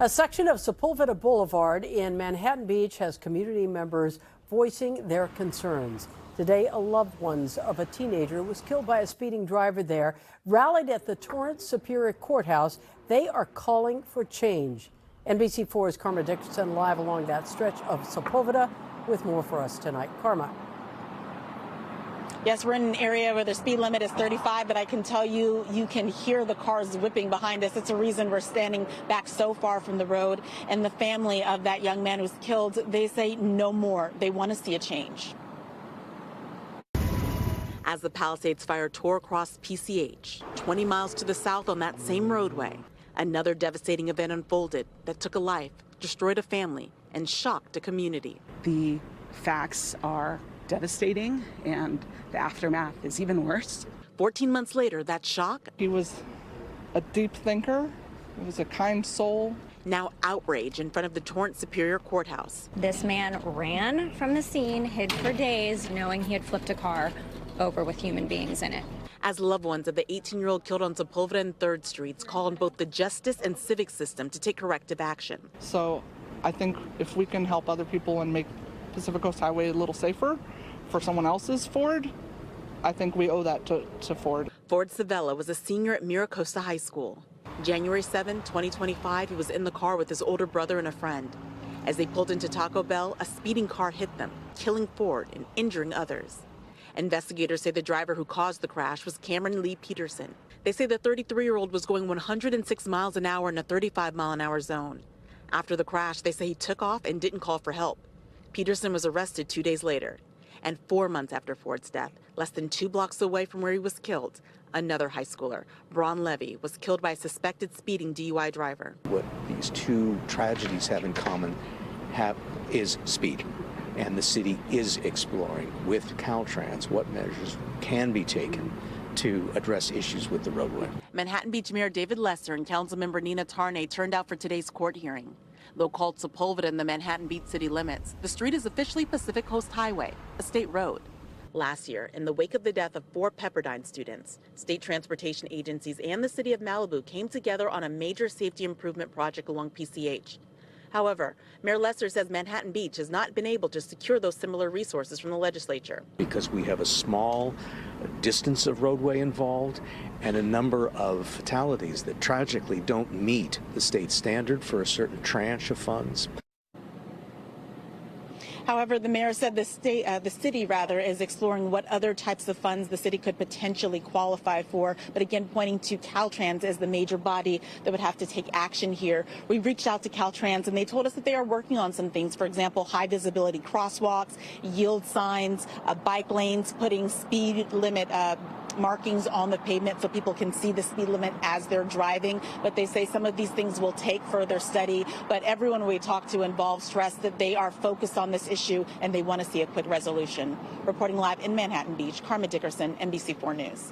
A section of Sepulveda Boulevard in Manhattan Beach has community members voicing their concerns. Today, a loved ones of a teenager who was killed by a speeding driver there rallied at the Torrance Superior Courthouse. They are calling for change. NBC4's Karma Dickerson live along that stretch of Sepulveda with more for us tonight. Karma. Yes, we're in an area where the speed limit is 35, but I can tell you, you can hear the cars whipping behind us. It's a reason we're standing back so far from the road. And the family of that young man who's killed, they say no more. They want to see a change. As the Palisades fire tore across PCH, 20 miles to the south on that same roadway, another devastating event unfolded that took a life, destroyed a family, and shocked a community. The facts are devastating, and the aftermath is even worse. 14 months later, that shock. He was a deep thinker. He was a kind soul. Now outrage in front of the Torrance Superior Courthouse. This man ran from the scene, hid for days, knowing he had flipped a car over with human beings in it. As loved ones of the 18-year-old killed on Sepulveda and 3rd Streets call on both the justice and civic system to take corrective action. So I think if we can help other people and make Pacific Coast Highway a little safer for someone else's Ford, I think we owe that to Ford. Ford Savella was a senior at Mira Costa High School. January 7, 2025, he was in the car with his older brother and a friend. As they pulled into Taco Bell, a speeding car hit them, killing Ford and injuring others. Investigators say the driver who caused the crash was Cameron Lee Peterson. They say the 33-year-old was going 106 miles an hour in a 35-mile-an-hour zone. After the crash, they say he took off and didn't call for help. Peterson was arrested 2 days later. And 4 months after Ford's death, less than 2 blocks away from where he was killed, another high schooler, Braun Levy, was killed by a suspected speeding DUI driver. What these two tragedies have in common is speed. And the city is exploring with Caltrans what measures can be taken to address issues with the roadway. Manhattan Beach Mayor David Lesser and Councilmember Nina Tarnay turned out for today's court hearing. Though called Sepulveda in the Manhattan Beach city limits, the street is officially Pacific Coast Highway, a state road. Last year, in the wake of the death of 4 Pepperdine students, state transportation agencies and the city of Malibu came together on a major safety improvement project along PCH. However, Mayor Lesser says Manhattan Beach has not been able to secure those similar resources from the legislature. Because we have a small distance of roadway involved and a number of fatalities that tragically don't meet the state standard for a certain tranche of funds. However, the mayor said the city is exploring what other types of funds the city could potentially qualify for. But again, pointing to Caltrans as the major body that would have to take action here. We reached out to Caltrans and they told us that they are working on some things. For example, high visibility crosswalks, yield signs, bike lanes, putting speed limit markings on the pavement so people can see the speed limit as they're driving. But they say some of these things will take further study. But everyone we talked to involved stressed that they are focused on this issue and they want to see a quick resolution. Reporting live in Manhattan Beach, Karma Dickerson, NBC4 News.